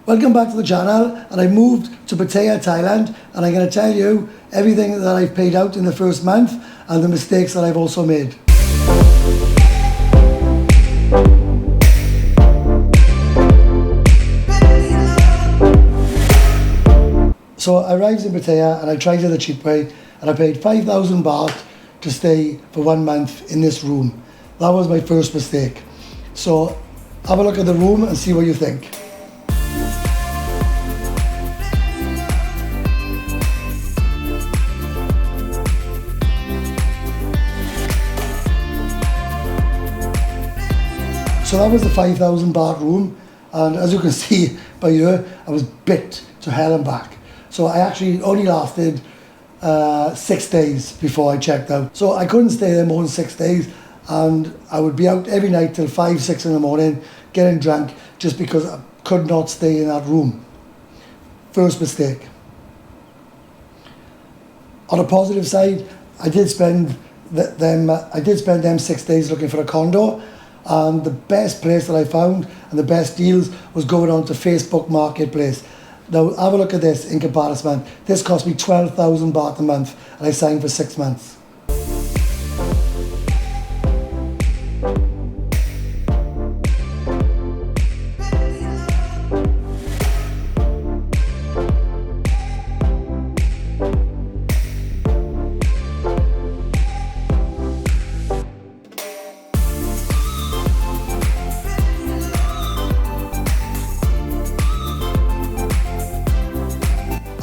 Welcome back to the channel, and I moved to Pattaya, Thailand, and I'm going to tell you everything that I've paid out in the first month and the mistakes that I've also made. So I arrived in Pattaya and I tried it the cheap way, and I paid 5,000 baht to stay for 1 month in this room. That was my first mistake. So have a look at the room and see what you think. So that was the 5,000 baht room, and as you can see by here, I was bit to hell and back. So I actually only lasted 6 days before I checked out. So I couldn't stay there more than 6 days, and I would be out every night till 5, 6 in the morning, getting drunk, just because I could not stay in that room. First mistake. On a positive side, I did spend them 6 days looking for a condo, and the best place that I found and the best deals was going on to Facebook Marketplace. Now have a look at this in comparison. This cost me 12,000 baht a month, and I signed for 6 months.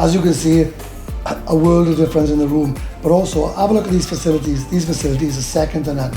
As you can see, a world of difference in the room, but also have a look at these facilities. These facilities are second to none.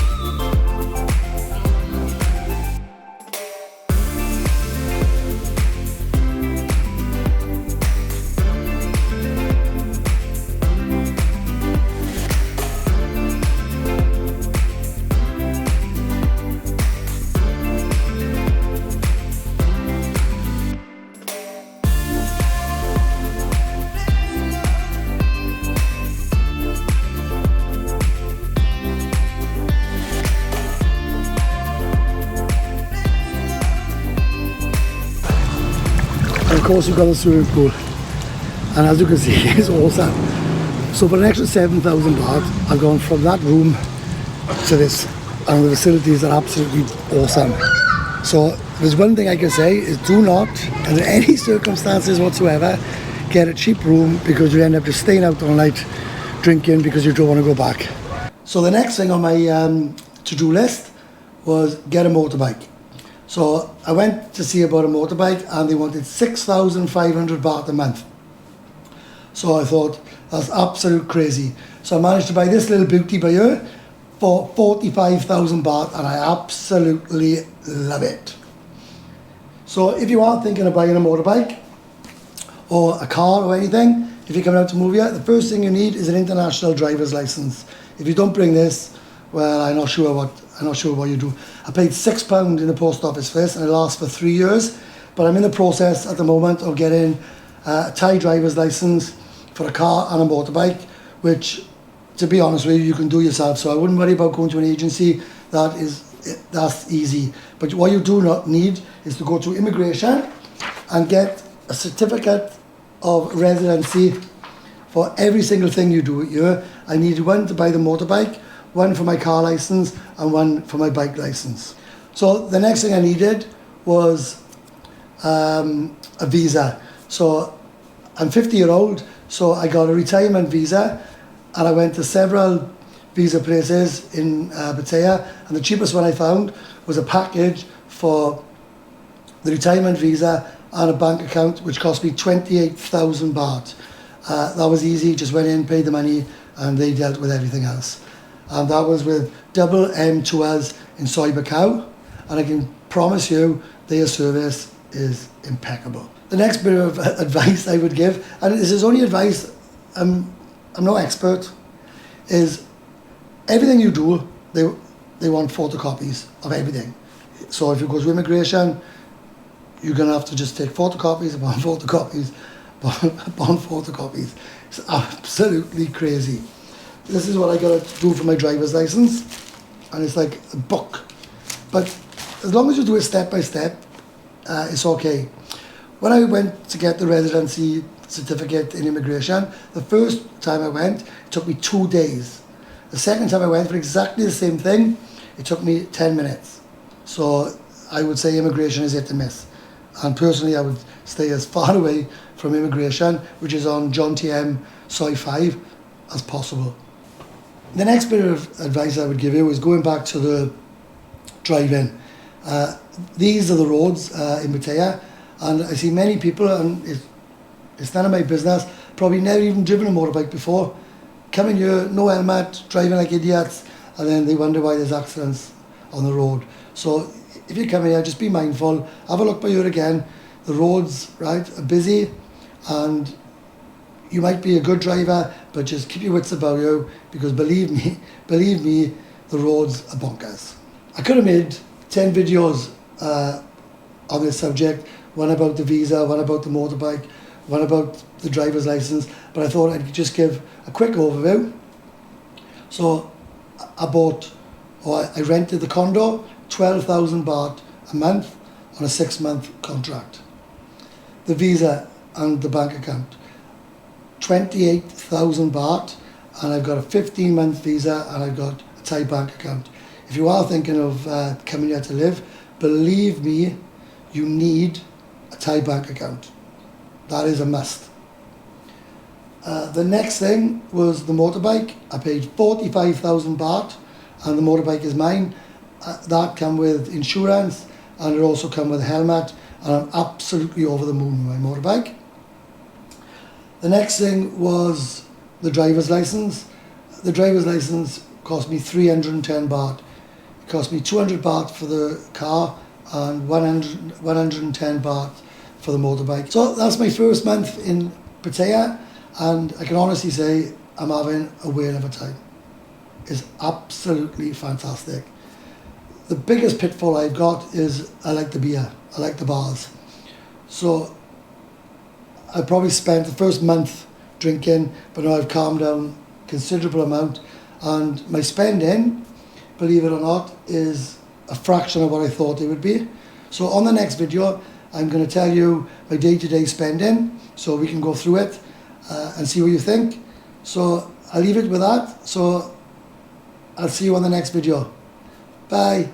And of course you've got a swimming pool, and as you can see, it's awesome. So for an extra 7,000 baht, I've gone from that room to this, and the facilities are absolutely awesome. So there's one thing I can say is, do not, under any circumstances whatsoever, get a cheap room, because you end up just staying out all night drinking because you don't want to go back. So the next thing on my to-do list was get a motorbike. So I went to see about a motorbike, and they wanted 6,500 baht a month. So I thought, that's absolute crazy. So I managed to buy this little beauty by here for 45,000 baht, and I absolutely love it. So if you are thinking of buying a motorbike or a car or anything, if you're coming out to move here, the first thing you need is an international driver's license. If you don't bring this, well, I'm not sure what you do. I paid £6 in the post office for this, and it lasts for 3 years. But I'm in the process at the moment of getting a Thai driver's license for a car and a motorbike, which, to be honest with you, you can do yourself. So I wouldn't worry about going to an agency. That's easy. But what you do not need is to go to immigration and get a certificate of residency for every single thing you do here. I need one to buy the motorbike, one for my car license, and one for my bike license. So the next thing I needed was a visa. So I'm 50-year-old, so I got a retirement visa, and I went to several visa places in Pattaya, and the cheapest one I found was a package for the retirement visa and a bank account, which cost me 28,000 baht. That was easy, just went in, paid the money, and they dealt with everything else. And that was with Double M Tours in Soy Buakhao, and I can promise you their service is impeccable. The next bit of advice I would give, and this is only advice, I'm no expert, is everything you do, they want photocopies of everything. So if you go to immigration, you're going to have to just take photocopies upon photocopies upon photocopies. It's absolutely crazy. This is what I got to do for my driver's license, and it's like a book. But as long as you do it step by step, it's okay. When I went to get the residency certificate in immigration, the first time I went, it took me 2 days. The second time I went for exactly the same thing, it took me 10 minutes. So I would say immigration is hit and miss. And personally, I would stay as far away from immigration, which is on John TM Soy 5, as possible. The next bit of advice I would give you is going back to the driving. These are the roads in Pattaya, and I see many people, and it's none of my business, probably never even driven a motorbike before, coming here, no helmet, driving like idiots, and then they wonder why there's accidents on the road. So if you come here, just be mindful, have a look by here again. The roads, right, are busy, and you might be a good driver, but just keep your wits about you, because believe me, the roads are bonkers. I could have made 10 videos on this subject, one about the visa, one about the motorbike, one about the driver's license, but I thought I'd just give a quick overview. So I rented the condo, 12,000 baht a month on a 6-month contract. The visa and the bank account, 28,000 baht, and I've got a 15-month visa, and I've got a Thai bank account. If you are thinking of coming here to live, believe me, you need a Thai bank account. That is a must. The next thing was the motorbike. I paid 45,000 baht, and the motorbike is mine. That come with insurance, and it also come with a helmet, and I'm absolutely over the moon with my motorbike. The next thing was the driver's license. The driver's license cost me 310 baht. It cost me 200 baht for the car and 110 baht for the motorbike. So that's my first month in Pattaya, and I can honestly say I'm having a whale of a time. It's absolutely fantastic. The biggest pitfall I've got is I like the beer, I like the bars. So I probably spent the first month drinking, but now I've calmed down a considerable amount, and my spending, believe it or not, is a fraction of what I thought it would be. So on the next video, I'm going to tell you my day-to-day spending, so we can go through it and see what you think. So I'll leave it with that. So I'll see you on the next video. Bye.